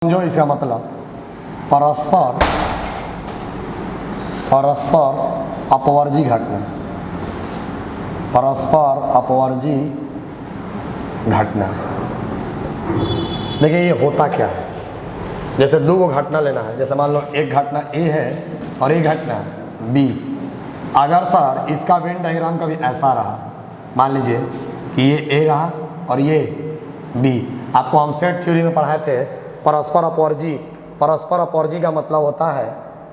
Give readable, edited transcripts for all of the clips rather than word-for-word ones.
समझो इसका मतलब परस्पर परस्पर अपवर्जी घटना, परस्पर अपवर्जी घटना। देखिए ये होता क्या है, जैसे दो घटना लेना है, जैसे मान लो एक घटना ए है और एक घटना बी। अगर सर इसका वेन डायग्राम कभी ऐसा रहा, मान लीजिए कि ये ए रहा और ये बी। आपको हम सेट थ्योरी में पढ़ाए थे परस्पर अपवर्जी। परस्पर अपवर्जी का मतलब होता है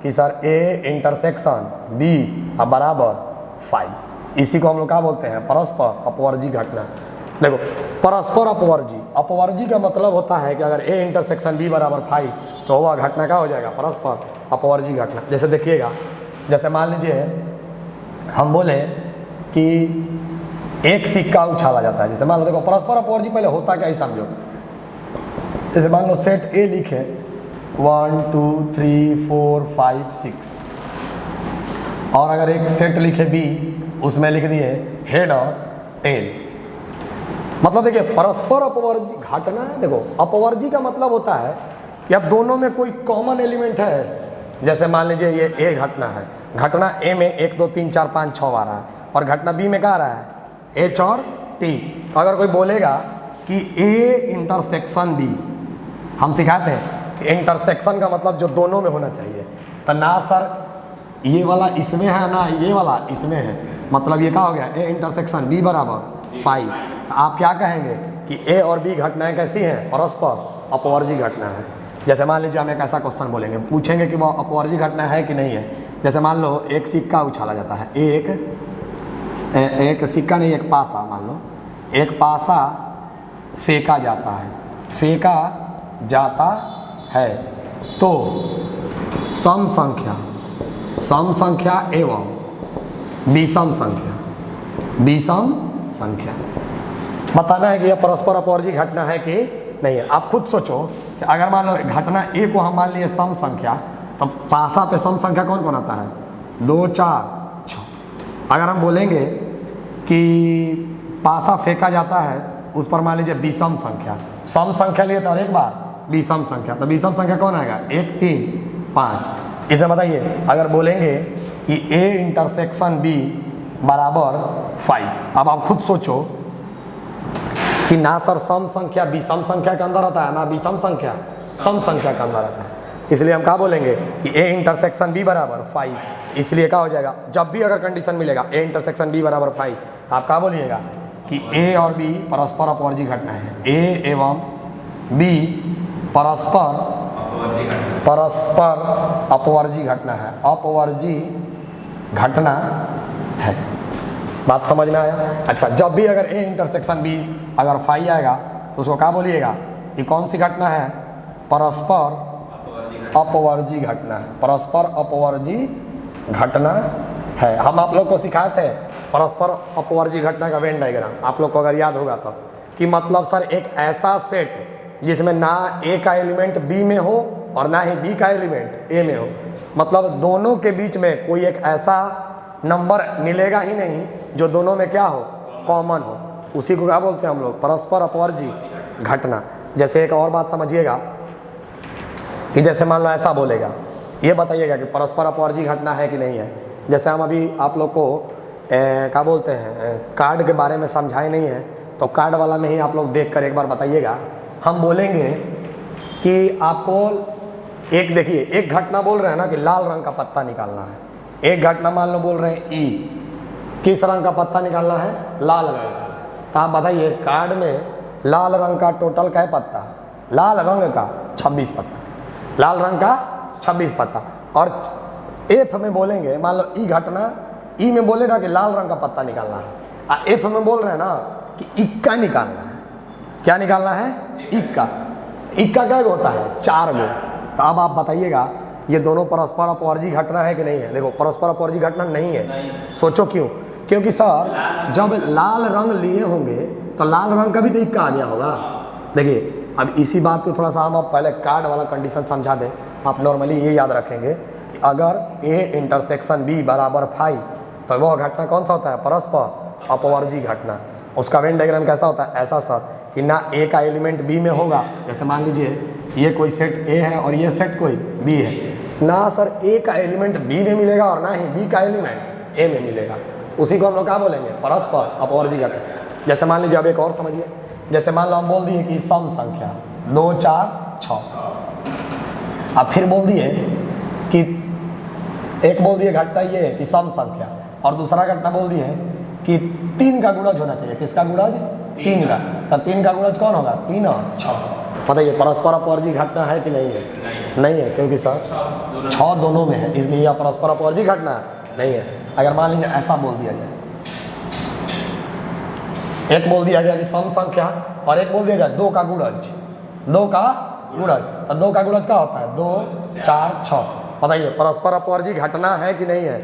कि सर ए इंटरसेक्शन बी बराबर फाई। इसी को हम लोग क्या बोलते हैं, परस्पर अपवर्जी घटना। देखो परस्पर अपवर्जी, अपवर्जी का मतलब होता है कि अगर ए इंटरसेक्शन बी बराबर फाई तो वह घटना क्या हो जाएगा, परस्पर अपवर्जी घटना। जैसे देखिएगा, जैसे मान लीजिए हम बोले कि एक सिक्का उछाला जाता है। जैसे मान लो, देखो परस्पर अपवर्जी पहले होता क्या ही समझो। जैसे मान लो सेट ए लिखे 1 2 3 4 5 6 और अगर एक सेट लिखे बी, उसमें लिख दिए हेड और टेल। मतलब देखिए परस्पर अपवर्जी घटना है। देखो अपवर्जी का मतलब होता है कि अब दोनों में कोई कॉमन एलिमेंट है। जैसे मान लीजिए ये ए घटना है, घटना ए में 1 2 3 4 5 6 आ रहा है और घटना बी में क्या आ रहा है, एच और टी। तो अगर कोई बोलेगा कि ए इंटरसेक्शन बी, हम सिखाते हैं कि इंटरसेक्शन का मतलब जो दोनों में होना चाहिए। तो ना सर ये वाला इसमें है ना ये वाला इसमें है, मतलब ये क्या हो गया, ए इंटरसेक्शन बी बराबर फाइव। तो आप क्या कहेंगे कि ए और बी घटनाएं कैसी हैं, परस्पर अपवर्जी घटना है। जैसे मान लीजिए हम एक ऐसा क्वेश्चन बोलेंगे, पूछेंगे कि वो अपवर्जी घटना है कि नहीं है। जैसे मान लो एक सिक्का उछाला जाता है, एक सिक्का नहीं, एक पासा। मान लो एक पासा फेंका जाता है, फेंका जाता है तो सम संख्या एवं विषम संख्या बताना है कि यह परस्पर अपवर्जी घटना है कि नहीं है। आप खुद सोचो कि अगर मान लो घटना ए को हम मान लिए सम संख्या, तो पासा पे सम संख्या कौन कौन आता है, 2 4 6। अगर हम बोलेंगे कि पासा फेंका जाता है, उस पर मान लीजिए विषम संख्या, सम संख्या लिए तो और एक बार विषम संख्या, तो विषम संख्या कौन आएगा, 1 3 5। इसे बताइए अगर बोलेंगे कि ए इंटरसेक्शन बी बराबर 5। अब आप खुद सोचो कि ना सर सम संख्या विषम संख्या के अंदर आता है, ना विषम संख्या सम संख्या के अंदर आता है। इसलिए हम क्या बोलेंगे कि ए इंटरसेक्शन बी बराबर 5। इसलिए क्या हो जाएगा, जब भी अगर कंडीशन मिलेगा ए इंटरसेक्शन बी बराबर 5, तो आप क्या बोलिएगा कि ए और बी परस्पर अपवर्जी घटना है, ए एवं बी परस्पर अपवर्जी घटना है, अपवर्जी घटना है। बात समझ में आया। अच्छा, जब भी अगर ए इंटरसेक्शन बी अगर 5 आएगा तो उसको क्या बोलिएगा कि कौन सी घटना है, परस्पर अपवर्जी घटना है, परस्पर अपवर्जी घटना है। हम आप लोग को सिखाए थे परस्पर अपवर्जी घटना का वेन डायग्राम, आप लोग को अगर याद होगा तो, कि मतलब सर एक ऐसा सेट जिसमें ना ए का एलिमेंट बी में हो और ना ही बी का एलिमेंट ए में हो, मतलब दोनों के बीच में कोई एक ऐसा नंबर मिलेगा ही नहीं जो दोनों में क्या हो, कॉमन हो। उसी को क्या बोलते हैं हम लोग, परस्पर अपवर्जी घटना। जैसे एक और बात समझिएगा कि जैसे मान लो ऐसा बोलेगा, ये बताइएगा कि परस्पर अपवर्जी घटना है कि नहीं है। जैसे हम अभी आप लोग को क्या बोलते हैं, कार्ड के बारे में समझाए नहीं है, तो कार्ड वाला में ही आप लोग देख कर एक बार बताइएगा। हम बोलेंगे कि आपको एक, देखिए एक घटना बोल रहे हैं ना कि लाल रंग का पत्ता निकालना है, एक घटना मान लो बोल रहे हैं ई, किस रंग का पत्ता निकालना है, लाल रंग का। तो आप बताइए कार्ड में लाल रंग का टोटल क्या पत्ता, लाल रंग का 26 पत्ता, लाल रंग का 26 पत्ता। और एफ में बोलेंगे, मान लो ई घटना, ई में बोलेगा कि लाल रंग का पत्ता निकालना है, और एफ में बोल रहे हैं ना कि इक्का निकालना है। क्या निकालना है, इक्का। इक्का क्या होता है, 4 गो। तो अब आप बताइएगा ये दोनों परस्पर अपवर्जी घटना है कि नहीं है। देखो परस्पर अपवर्जी घटना नहीं है। सोचो क्यों, क्योंकि सर जब लाल रंग लिए होंगे तो लाल रंग का भी तो इक्का आ गया होगा। देखिए अब इसी बात को थोड़ा सा हम पहले कार्ड वाला कंडीशन समझा दें। आप नॉर्मली ये याद रखेंगे कि अगर ए इंटरसेक्शन बी बराबर 5, तो वह घटना कौन सा होता है, परस्पर अपवर्जी घटना। उसका वेन डायग्राम कैसा होता है, ऐसा सर कि ना ए का एलिमेंट बी में होगा, जैसे मान लीजिए ये कोई सेट ए है और ये सेट कोई बी है, ना सर ए का एलिमेंट बी में मिलेगा और ना ही बी का एलिमेंट ए में मिलेगा। उसी को हम लोग क्या बोलेंगे, परस्पर अपवर्जी घटना। जैसे मान लीजिए, अब एक और समझिए, जैसे मान लो हम बोल दिए कि सम संख्या 2 4 6, अब फिर बोल दिए कि एक बोल दिए घटना ये है कि सम संख्या, और दूसरा घटना बोल दिए कि 3 का गुणज होना चाहिए। किसका गुणज? 3 का। तो 3 का गुणज कौन होगा? 3 और 6। बताइए परस्पर अपवर्जी घटना है कि नहीं है? नहीं है, क्योंकि सर 6 दोनों में है, इसलिए यह परस्पर अपवर्जी घटना नहीं है। अगर मान लीजिए ऐसा बोल दिया जाए, एक बोल दिया गया कि सम संख्या और एक बोल दिया जाए 2 का गुणज, 2 का गुणज, तो 2 का गुणज क्या होता है? 2 4 6। बताइए परस्पर अपवर्जी घटना है कि नहीं है?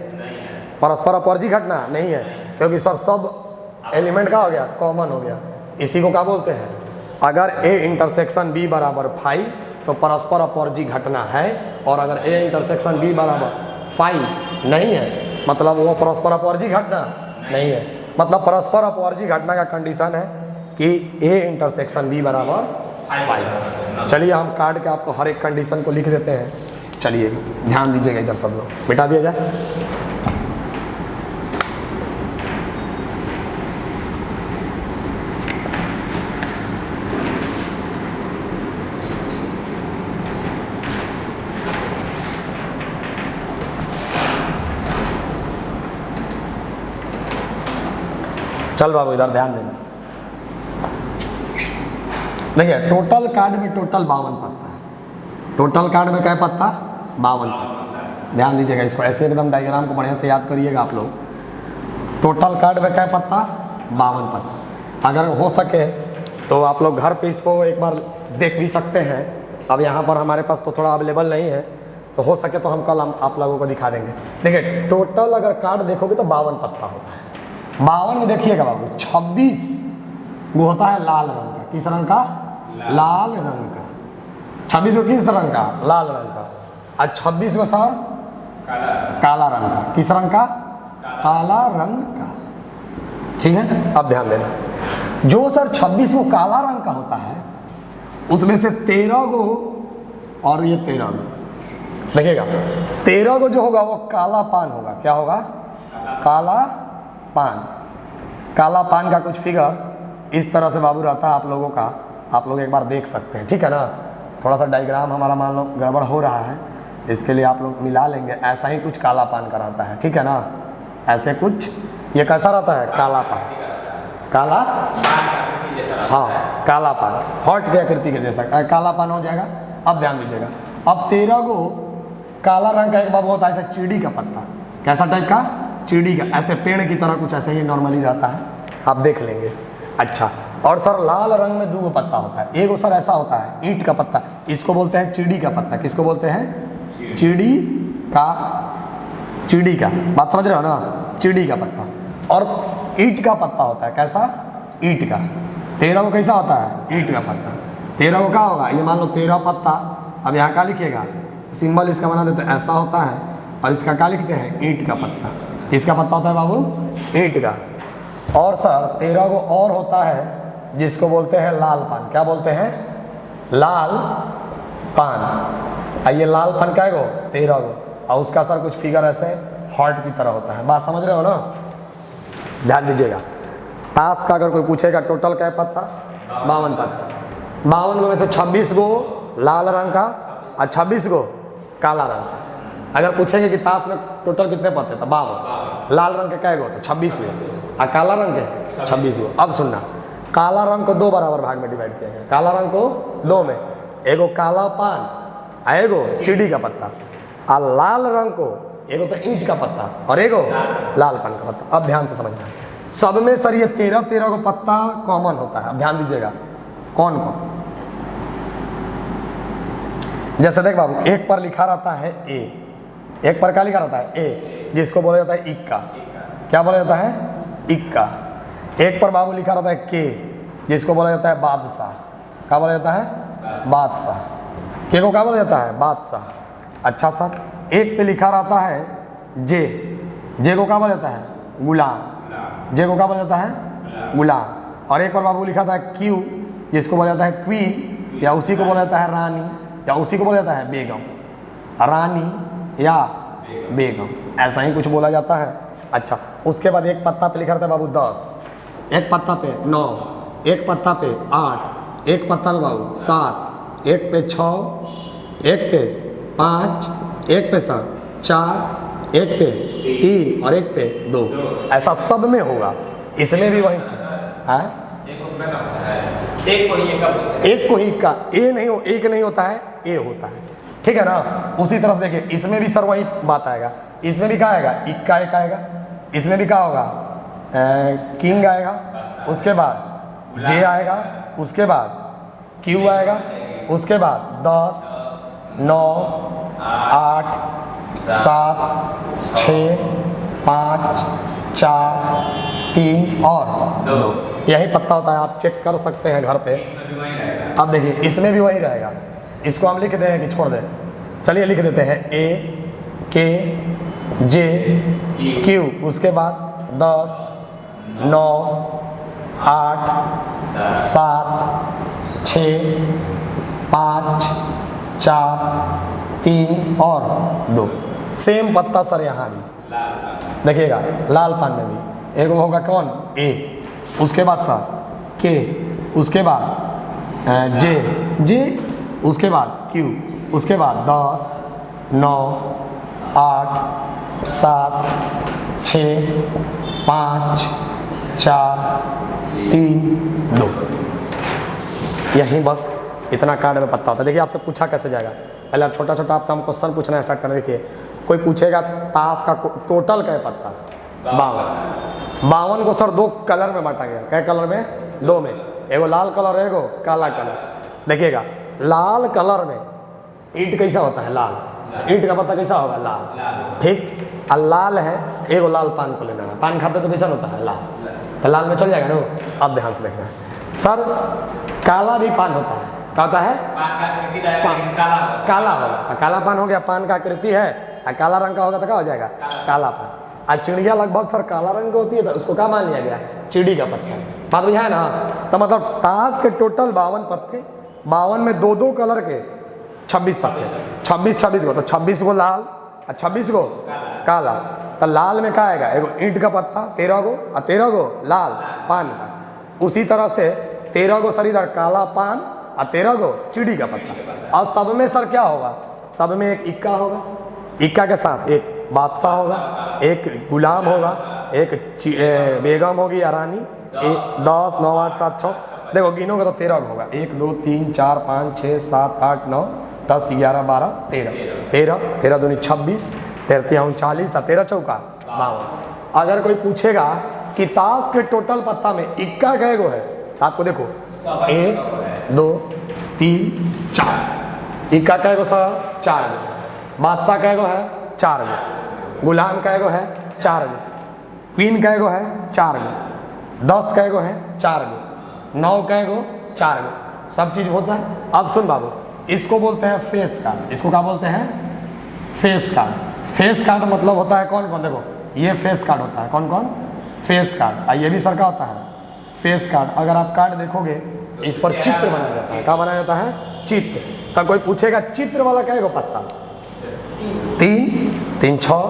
परस्पर अपवर्जी घटना नहीं है, क्योंकि सर सब एलिमेंट का हो गया, कॉमन हो गया। इसी को क्या बोलते हैं? अगर ए इंटरसेक्शन बी बराबर 5 तो परस्पर अपवर्जी घटना है, और अगर ए इंटरसेक्शन बी बराबर 5 नहीं है मतलब वो परस्पर अपवर्जी घटना नहीं है। मतलब परस्पर अपवर्जी घटना का कंडीशन है कि ए इंटरसेक्शन बी बराबर 5। चलिए हम कार्ड के आपको हर एक कंडीशन को लिख देते हैं। चलिए ध्यान दीजिएगा, इधर सब लोग मिटा दिया जाए। चल बाबू इधर ध्यान देना। देखिए टोटल कार्ड में टोटल 52 पत्ता है। टोटल कार्ड में क्या पत्ता? 52 पत्ता। ध्यान दीजिएगा, इसको ऐसे एकदम डायग्राम को बढ़िया से याद करिएगा आप लोग। टोटल कार्ड में क्या पत्ता? 52 पत्ता। अगर हो सके तो आप लोग घर पे इसको एक बार देख भी सकते हैं। अब यहाँ पर हमारे पास तो थोड़ा अवेलेबल नहीं है, तो हो सके तो हम कल आप लोगों को दिखा देंगे। देखिए टोटल अगर कार्ड देखोगे तो 52 पत्ता होता है। 52 में देखिएगा बाबू 26 वो होता है लाल रंग का। किस रंग का? लाल रंग का। 26 को किस रंग का? लाल रंग का। और 26 को सर काला रंग का। किस रंग का? काला रंग का। ठीक है, अब ध्यान देना, जो सर 26 को काला रंग का होता है उसमें से 13 को और ये 13 को देखिएगा, 13 को जो होगा वो काला पान होगा। क्या होगा? काला पान। काला पान का कुछ फिगर इस तरह से बाबू रहता है आप लोगों का, आप लोग एक बार देख सकते हैं। ठीक है ना, थोड़ा सा डायग्राम हमारा मान लो गड़बड़ हो रहा है, इसके लिए आप लोग मिला लेंगे। ऐसा ही कुछ काला पान का रहता है, ठीक है ना, ऐसे कुछ। ये कैसा रहता है? काला पान। काला, हाँ काला पान, हॉट की आकृति के जैसा काला पान हो जाएगा। अब ध्यान दीजिएगा, अब 13 को काला रंग का एक बाबू होता है ऐसा चिड़ी का पत्ता। कैसा टाइप का? चिड़ी का, ऐसे पेड़ की तरह कुछ ऐसे ही नॉर्मली रहता है, आप देख लेंगे। अच्छा, और सर लाल रंग में 2 पत्ता होता है। एक सर ऐसा होता है ईंट का पत्ता, इसको बोलते हैं चिड़ी का पत्ता। किसको बोलते हैं? चिड़ी का। चिड़ी का, बात समझ रहे हो ना? चिड़ी का पत्ता। और ईंट का पत्ता होता है। कैसा? ईंट का। 13 को कैसा होता है? ईंट का पत्ता। 13 को क्या होगा? ये मान लो 13 पत्ता, अब यहाँ क्या लिखिएगा? सिंबल इसका बना देते हैं, ऐसा होता है, और इसका क्या लिखते हैं? ईंट का पत्ता। इसका पत्ता होता है बाबू ईंट का। और सर 13 को और होता है जिसको बोलते हैं लाल पान। क्या बोलते हैं? लाल पान। ये लाल पान क्या है? 13 को, और उसका सर कुछ फिगर ऐसे हार्ट की तरह होता है। बात समझ रहे हो ना? ध्यान दीजिएगा, ताश का अगर कोई पूछेगा टोटल क्या पत्ता? 52 पत्ता। 52 में से 26 को लाल रंग का और 26 को काला रंग का। अगर पूछेंगे कि ताश में टोटल कितने पत्ते? तो 52। लाल रंग के क्या होते? 26 हुए, और काला रंग के 26 हुए। अब सुनना, काला रंग को 2 बराबर भाग में डिवाइड किया गया। काला रंग को 2 में, एगो काला पान, एगो चिड़ी का पत्ता। और लाल रंग को एगो तो ईंट का पत्ता और एगो लाल पान का पत्ता। अब ध्यान से समझना, सब में सर ये 13 को पत्ता कॉमन होता है। अब ध्यान दीजिएगा, कौन कौन? जैसे देख बाबू, एक पर लिखा रहता है ए, एक पर क्या लिखा रहता है? ए, जिसको बोला जाता है इक्का। क्या बोला जाता है? इक्का। एक पर बाबू लिखा रहता है के, जिसको बोला जाता है बादशाह। क्या बोला जाता है? बादशाह। के को क्या बोला जाता है? बादशाह। अच्छा सर, एक पे लिखा रहता है जे, जे को क्या बोला जाता है? गुलाम। जे को क्या बोला जाता है? गुलाम। और एक पर बाबू लिखा था क्यू, जिसको बोला जाता है क्वीन, या उसी को बोला जाता है रानी, या उसी को बोला जाता है बेगम, रानी या बेगम, ऐसा ही कुछ बोला जाता है। अच्छा, उसके बाद एक पत्ता पे लिखा रहता है बाबू 10, एक पत्ता पे 9, एक पत्ता पे 8, एक पत्ता पे बाबू 7, एक पे 6, एक पे 5, एक पे 4, एक पे 3 और एक पे 2, ऐसा सब में होगा। इसमें भी वही चीज है, एक को ही का ए नहीं हो, एक नहीं होता है, ए होता है, ठीक है ना। उसी तरह से देखिए इसमें भी सर वही बात आएगा, इसमें भी क्या आएगा, इक्का एक आएगा, इसमें भी क्या होगा, किंग आएगा, उसके बाद जे आएगा, उसके बाद क्यू आएगा, उसके बाद 10, 9, 8, 7, 6, 5, 4, 3 और 2, यही पत्ता होता है। आप चेक कर सकते हैं घर पे। अब देखिए इसमें भी वही रहेगा, इसको हम लिख दें कि छोड़ दें, चलिए लिख देते हैं ए के जे क्यू, उसके बाद 10, 9, 8, 7, 6, 5, 4, 3 और 2। सेम पत्ता सर यहाँ भी देखिएगा, लाल पान में भी एक होगा कौन, ए, उसके बाद सर के, उसके बाद जे, उसके बाद क्यू, उसके बाद 10, 9, 8, 7, 6, 5, 4, 3, 2, यही बस इतना कार्ड में पत्ता होता है। देखिए आपसे पूछा कैसे जाएगा, पहले आप छोटा छोटा आपसे हम क्वेश्चन पूछना स्टार्ट कर। देखिए कोई पूछेगा ताश का टोटल क्या पत्ता, 52, 52 को सर 2 कलर में बांटा गया, क्या कलर में, 2 में, एगो लाल कलर एगो काला कलर। देखिएगा लाल कलर में ईंट कैसा होता है, लाल, ईंट का पत्ता कैसा होगा, लाल, ठीक। और लाल है, एगो लाल पान को लेना है, पान खाते तो कैसा होता है, लाल, तो लाल में चल जाएगा ना। अब ध्यान से देखना सर, काला भी पान होता है, क्या होता है, काला होगा, काला पान हो गया, पान का आकृति है, काला रंग का होगा तो क्या हो जाएगा, काला पान। और चिड़िया लगभग सर काला रंग की होती है, तो उसको क्या मान लिया गया, चिड़ी का पत्ता, बात बुझा है ना। तो मतलब ताश के टोटल 52 पत्ते, 52 में 2-2 कलर के 26 पत्ते, 26 को, तो 26 को लाल और 26 को काला। तो लाल में क्या आएगा, एगो ईंट का पत्ता 13 को और 13 को लाल पान का। उसी तरह से 13 को सर इधर काला पान और 13 को चिड़ी का पत्ता। और सब में सर क्या होगा, सब में एक इक्का होगा, इक्का के साथ एक बादशाह होगा, एक गुलाम होगा, एक बेगम होगी या रानी, 10, 9, 8, 7, 6, देखो गिनोगे तो 13 होगा, 1, 2, 3, 4, 5, 6, 7, 8, 9, 10, 11, 12, 13, 13 दूनी 26, 13 40 और 13 चौका 52। अगर कोई पूछेगा कि ताश के टोटल पत्ता में इक्का कै गो है, तो आपको देखो 1, 2, 3, 4, इक्का कै गो सर, 4 गो, बादशाह कै गो है, 4 गो, गुलाम कै गो है, 4 गो, क्वीन कै गो है, 4 गो, 10 कै गो है, 4 गो, 9 कै गो, 4 गो, सब चीज होता है। अब सुन बाबू, इसको बोलते हैं फेस कार्ड, इसको क्या बोलते हैं, फेस कार्ड। फेस कार्ड मतलब होता है कौन कौन, देखो ये फेस कार्ड होता है, कौन कौन, फेस कार्ड। और ये भी सर का होता है फेस कार्ड। अगर आप कार्ड देखोगे इस पर चित्र बनाया जाता है, क्या बनाया जाता है, चित्र। तो कोई पूछेगा चित्र वाला क्या है पत्ता, 3, 3, 6,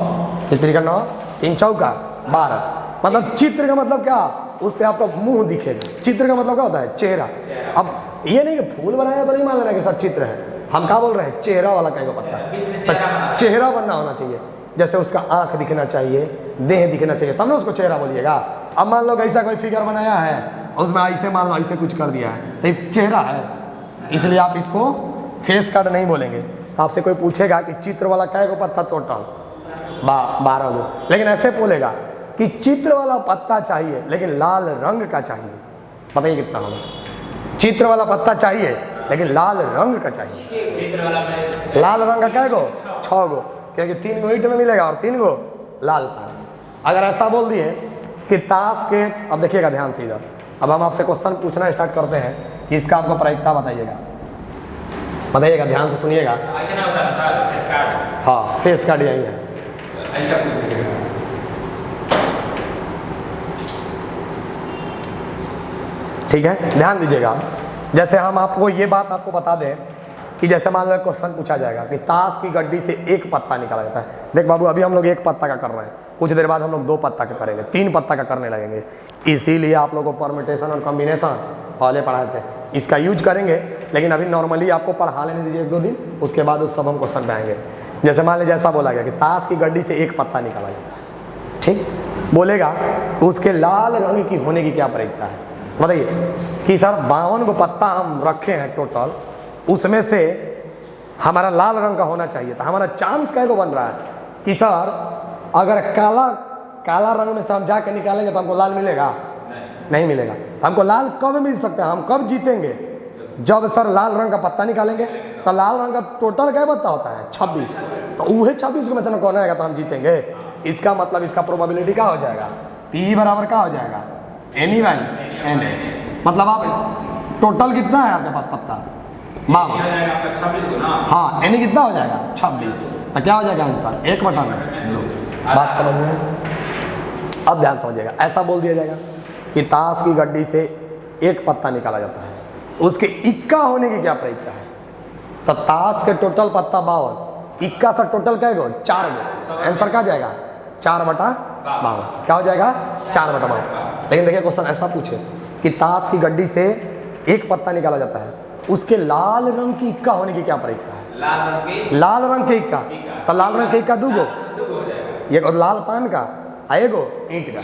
3 का 9, 3 चौका 12। मतलब चित्र का मतलब क्या, उस पर आपका मुंह दिखेगा। चित्र का मतलब क्या होता है, चेहरा। अब ये नहीं कि फूल बनाया तो नहीं मान लेना कि सर चित्र है, हम क्या बोल रहे हैं, चेहरा वाला क्या पत्ता, तो चेहरा बनना होना चाहिए। जैसे उसका आंख दिखना चाहिए, देह दिखना चाहिए, तब ना उसको चेहरा बोलिएगा। अब मान लो ऐसा कोई फिगर बनाया है, उसमें ऐसे मान लो ऐसे कुछ कर दिया है, तो ये चेहरा है, इसलिए आप इसको फेस कार्ड नहीं बोलेंगे। तो आपसे कोई पूछेगा कि चित्र वाला क्या गो पत्ता, टोटल 12 गो, लेकिन ऐसे बोलेगा कि चित्र वाला पत्ता चाहिए लेकिन लाल रंग का चाहिए। बताइए कितना होगा, चित्र वाला पत्ता चाहिए लेकिन लाल रंग का चाहिए। लाल रंग का क्या गो, 6 गो, क्योंकि 3 गो ईंट में मिलेगा और 3 गो लाल पान। अगर ऐसा बोल दिए कि ताश के, अब देखिएगा ध्यान से इधर, अब हम आपसे क्वेश्चन पूछना स्टार्ट करते हैं कि इसका आपको प्रायिकता बताइएगा, बताइएगा ध्यान से सुनिएगा। हाँ फेस कार्ड यही है, ठीक है, ध्यान दीजिएगा। जैसे हम आपको ये बात आपको बता दें कि जैसे मान लो क्वेश्चन पूछा जाएगा कि ताश की गड्डी से एक पत्ता निकाला जाता है। देख बाबू, अभी हम लोग एक पत्ता का कर रहे हैं, कुछ देर बाद हम लोग 2 पत्ता का करेंगे, 3 पत्ता का करने लगेंगे। इसीलिए आप लोगों को परम्यूटेशन और कॉम्बिनेशन पहले पढ़ाए थे, इसका यूज करेंगे। लेकिन अभी नॉर्मली आपको पढ़ा लेने दीजिए 1-2 दिन, उसके बाद उस सब हम क्वेश्चन पे आएंगे। जैसे मान लीजिए जैसा बोला गया कि ताश की गड्डी से एक पत्ता निकाला जाता है, ठीक बोलेगा तो उसके लाल रंग की होने की क्या प्रयोजन है? बताइए कि सर 52 को पत्ता हम रखे हैं टोटल, उसमें से हमारा लाल रंग का होना चाहिए, तो हमारा चांस कैसे बन रहा है कि सर अगर काला रंग में से हम जाके निकालेंगे तो हमको लाल मिलेगा? नहीं मिलेगा। तो हमको लाल कब मिल सकता है, हम कब जीतेंगे? जब सर लाल रंग का पत्ता निकालेंगे। तो लाल रंग का टोटल क्या पत्ता होता है? 26। तो वही 26 को में से कौन आएगा तो हम जीतेंगे। इसका मतलब इसका प्रोबेबिलिटी क्या हो जाएगा? P बराबर क्या हो जाएगा? NE/NS। मतलब आप टोटल कितना है आपके पास पत्ता? 52। हाँ, NE कितना हो जाएगा? 26। तो क्या हो जाएगा आंसर? 1/2। बात समझ में? अब ध्यान समझिएगा, ऐसा बोल दिया जाएगा कि ताश की गड्डी से एक पत्ता निकाला जाता है, उसके इक्का होने की क्या प्रयोजन है? तो ताश के टोटल पत्ता 52, इक्का से टोटल क्या गो? 4 गो। आंसर क्या जाएगा? 4/52। क्या हो जाएगा? 4/52। लेकिन देखिए क्वेश्चन ऐसा पूछे कि ताश की गड्डी से एक पत्ता निकाला जाता है, उसके लाल रंग की इक्का होने की क्या प्रयोजन है? लाल रंग के इक्का। तो लाल रंग के इक्का 2 गो, एक लाल पान का आएगो ईंट का।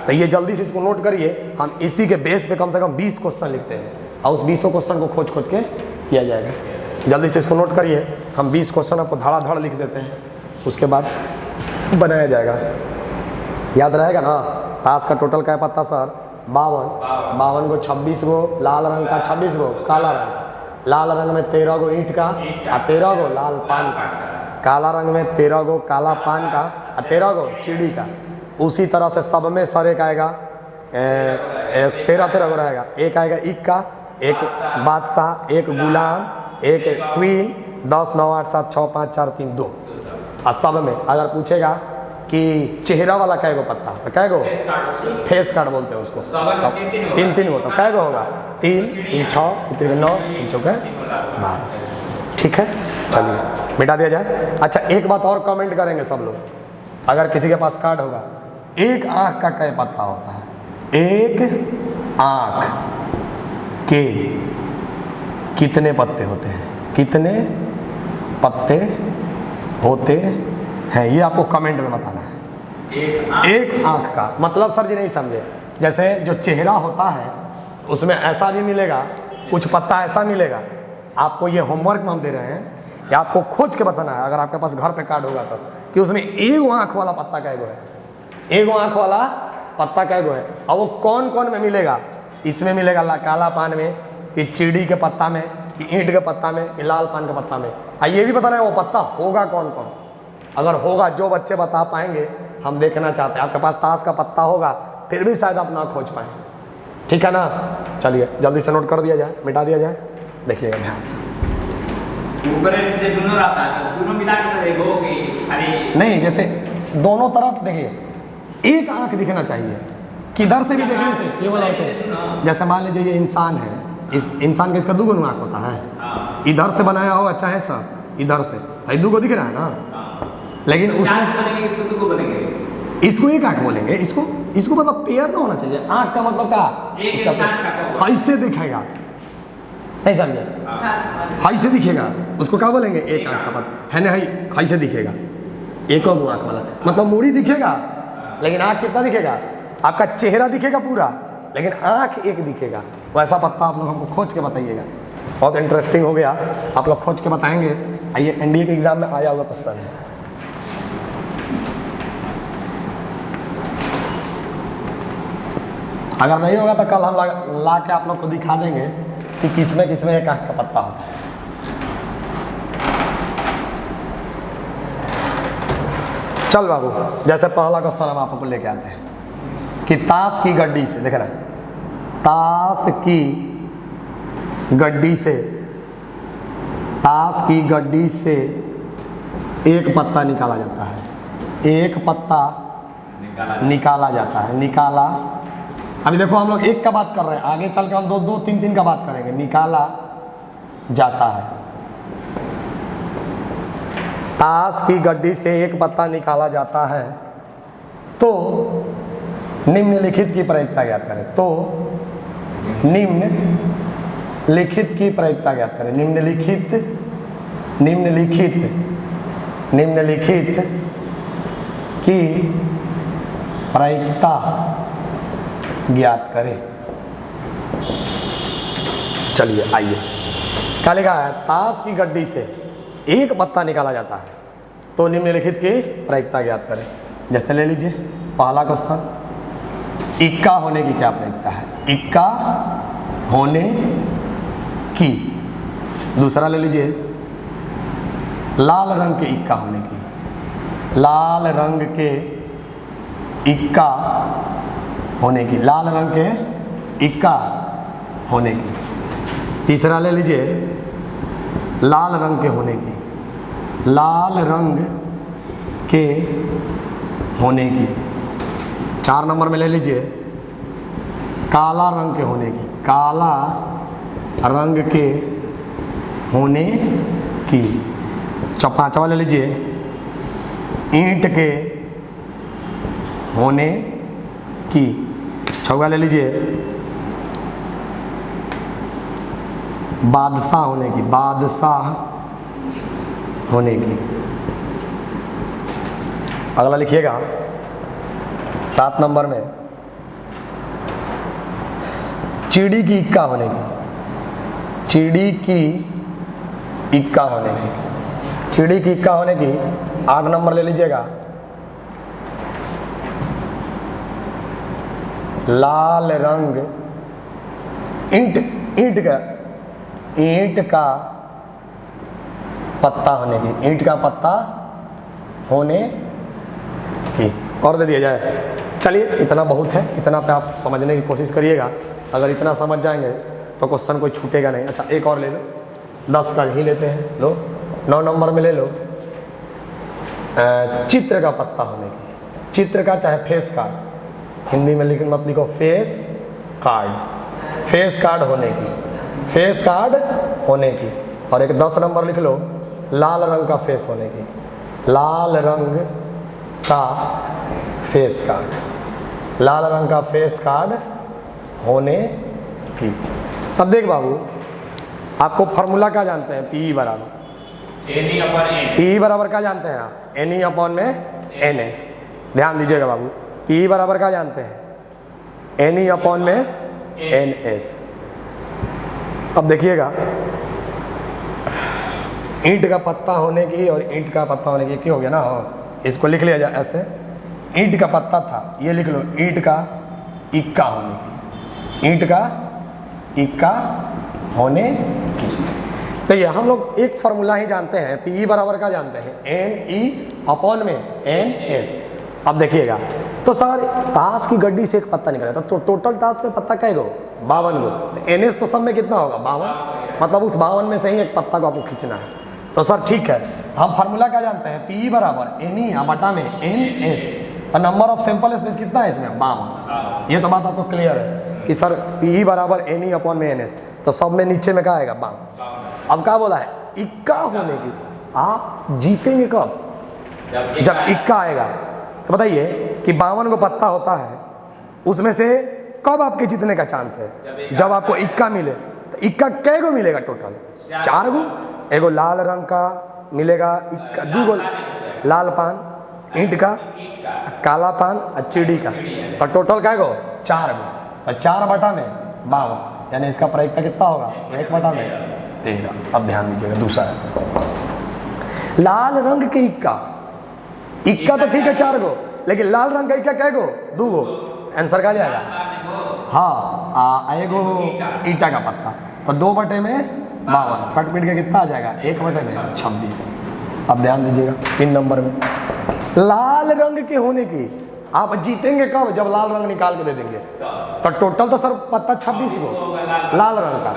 तो ये जल्दी से इसको नोट करिए, हम इसी के बेस पे कम से कम 20 क्वेश्चन लिखते हैं और उस 20 क्वेश्चन को खोज के किया जाएगा। जल्दी से इसको नोट करिए, हम 20 क्वेश्चन आपको धड़ाधड़ लिख देते हैं, उसके बाद बनाया जाएगा। याद रहेगा ना? ताश का टोटल क्या पत्ता सर? 52 को 26 गो लाल रंग का, 26 गो काला रंग का। लाल रंग में 13 गो ईंट का और 13 गो लाल पान का। काला रंग में 13 गो काला पान का और 13 गो चिड़ी का। उसी तरह से सब में सर एक आएगा, 13 गो रहेगा। एक आएगा इक्का, एक बादशाह, एक गुलाम, एक क्वीन, 10 9 8 7 6 5 4 3 2। और सब में अगर पूछेगा कि चेहरा वाला कै गो पत्ता, तो कै गो? फेस कार्ड बोलते हैं उसको। 3 गो, तो कै गो होगा? 3 3 6 3 9 3 4 12। ठीक है, चलिए मिटा दिया जाए। अच्छा, एक बात और कमेंट करेंगे सब लोग, अगर किसी के पास कार्ड होगा, एक आंख का कै पत्ता होता है? एक आंख के कितने पत्ते होते हैं? कितने पत्ते होते हैं, ये आपको कमेंट में बताना है। एक आंख का मतलब सर जी नहीं समझे, जैसे जो चेहरा होता है उसमें ऐसा भी मिलेगा, कुछ पत्ता ऐसा मिलेगा। आपको ये होमवर्क में हम दे रहे हैं कि आपको खोज के बताना है, अगर आपके पास घर पे कार्ड होगा तो, कि उसमें एक आंख वाला पत्ता कैगो है, एक आंख वाला पत्ता कैगो है, और वो कौन कौन में मिलेगा? इसमें मिलेगा काला पान में, कि चिड़ी के पत्ता में, कि ईंट के पत्ता में, कि लाल पान के पत्ता में। ये भी बताना है वो पत्ता होगा कौन कौन। अगर होगा, जो बच्चे बता पाएंगे हम देखना चाहते हैं। आपके पास ताश का पत्ता होगा फिर भी शायद आप ना खोज पाए, ठीक है ना? चलिए जल्दी से नोट कर दिया जाए, मिटा दिया जाए। देखिएगा ध्यान से, नहीं जैसे दोनों तरफ देखिए, एक आंख दिखना चाहिए, किधर से भी देखने से ये वाला होता है। जैसे मान लीजिए ये इंसान है, इस इंसान का इसका 2 गो आंख होता है, इधर से बनाया हो अच्छा है सर, इधर से तो 2 गो दिख रहा है ना, लेकिन उसमें इसको एक आंख बोलेंगे। इसको मतलब पेयर ना होना चाहिए। आंख का मतलब क्या? ऐसे दिखेगा, नहीं समझे? हाई से दिखेगा, उसको क्या बोलेंगे? एक आंख का पत्ता है ना, हाई से दिखेगा, एक आंख वाला मतलब मूड़ी दिखेगा, लेकिन आंख कितना दिखेगा? आपका चेहरा दिखेगा पूरा, लेकिन आंख एक दिखेगा। वैसा पत्ता आप लोग हमको खोज के बताइएगा। बहुत इंटरेस्टिंग हो गया, आप लोग खोज के बताएंगे। आइए एनडीए के एग्जाम में आया हुआ क्वेश्चन है। अगर नहीं होगा तो कल हम ला के आप लोग को दिखा देंगे कि किसमें एक आंख का पत्ता होता है। चल बाबू, जैसे पहला क्वेश्चन हम आपको लेके आते हैं कि ताश की गड्डी से, देख रहे हैं, ताश की गड्डी से एक पत्ता निकाला जाता है। एक पत्ता निकाला जाता है। निकाला अभी देखो हम लोग एक का बात कर रहे हैं, आगे चल के हम दो दो तीन तीन का बात करेंगे। निकाला जाता है, ताश की गड्डी से एक पत्ता निकाला जाता है, तो निम्नलिखित की प्रायिकता ज्ञात करें। तो निम्नलिखित की प्रायिकता ज्ञात करें। निम्नलिखित की प्रायिकता ज्ञात करें। चलिए आइए, क्या लिखा है? ताश की गड्डी से एक पत्ता निकाला जाता है, तो निम्नलिखित की प्रायिकता ज्ञात करें। जैसे ले लीजिए पहला क्वेश्चन, इक्का होने की क्या प्रायिकता है? इक्का होने की। दूसरा ले लीजिए लाल रंग के इक्का होने की। लाल रंग के इक्का होने की। लाल रंग के इक्का होने की। तीसरा ले लीजिए लाल रंग के होने की। लाल रंग के होने की। 4 नंबर में ले लीजिए काला रंग के होने की। काला रंग के होने की। 5वां ले लीजिए ईंट के होने की। 6वां ले लीजिए बादशाह होने की। बादशाह होने की। अगला लिखिएगा 7 नंबर में चिड़ी की इक्का होने की। चिड़ी की इक्का होने की। चिड़ी की इक्का होने की 8 नंबर ले लीजिएगा लाल रंग ईंट का पत्ता होने की। ईंट का पत्ता होने की। और दे दिया जाए। चलिए इतना बहुत है, इतना पे आप समझने की कोशिश करिएगा। अगर इतना समझ जाएंगे तो क्वेश्चन कोई छूटेगा नहीं। अच्छा एक और ले लो, 10 का ही लेते हैं। लो 9 नंबर में ले लो चित्र का पत्ता होने की। चित्र का चाहे फेस कार्ड, हिंदी में लेकिन मत लिखो फेस कार्ड। फेस कार्ड होने की। फेस कार्ड होने की। और एक 10 नंबर लिख लो लाल रंग का फेस होने की। लाल रंग का फेस कार्ड। लाल रंग का फेस कार्ड होने की। अब देख बाबू, आपको फार्मूला क्या जानते हैं? पी बराबर पी बराबर क्या जानते हैं आप? एन अपॉन में एन एस। ध्यान दीजिएगा बाबू, पी बराबर क्या जानते हैं? एन अपॉन में एन एस। अब देखिएगा ईंट का पत्ता होने की और ईंट का पत्ता होने की क्या हो गया ना? इसको लिख लिया जाए ऐसे, ईंट का पत्ता था, ये लिख लो ईंट का इक्का होने की। ईंट का इक्का होने की। तो ये हम लोग एक फार्मूला ही जानते हैं, पी बराबर का जानते हैं एन ई अपॉन में एन एस। अब देखिएगा तो सर ताश की गड्डी से एक पत्ता निकला तो टोटल ताश में पत्ता क्या गो? 52 गो। तो एन एस तो सब में कितना होगा? 52। मतलब उस 52 में से ही एक पत्ता को आपको खींचना है। तो सर ठीक है, हम फार्मूला क्या जानते हैं? पी बराबर एन ई बटा में एन एस। तो नंबर ऑफ सैंपल स्पेस कितना है इसमें? 52। ये तो बात आपको क्लियर है कि सर पी बराबर एन ई अपॉन में एन एस। तो सब में नीचे में क्या आएगा? 52। अब क्या बोला है? इक्का होने की। आप जीतेंगे कब? जब इक्का आएगा। तो बताइए कि 52 को पत्ता होता है, उसमें से कब आपके जीतने का चांस है? जब आपको इक्का मिले। तो इक्का कै गो मिलेगा? टोटल 4 गो। एगो लाल रंग का मिलेगा इक्का, 2 गो लाल पान ईंट का, काला पान और चिड़ी का। तो टोटल क्या गो? 4 गो। तो 4 बटा में 52, यानी इसका प्रायिकता कितना होगा? 1 बटा में 13। अब ध्यान दीजिएगा दूसरा है लाल रंग के इक्का। इक्का तो ठीक है 4 गो, लेकिन लाल रंग का इक्का क्या गो? 2 गो। आंसर क्या जाएगा? हाँ एगो ईटा का पत्ता। तो 2 बटे में 52, कट पीट के कितना आ जाएगा? 1 बटे में 26। अब ध्यान दीजिएगा 3 नंबर में लाल रंग के होने की। आप जीतेंगे कब? जब लाल रंग निकाल के दे देंगे। तो टोटल तो सर पत्ता 26 गो लाल रंग का।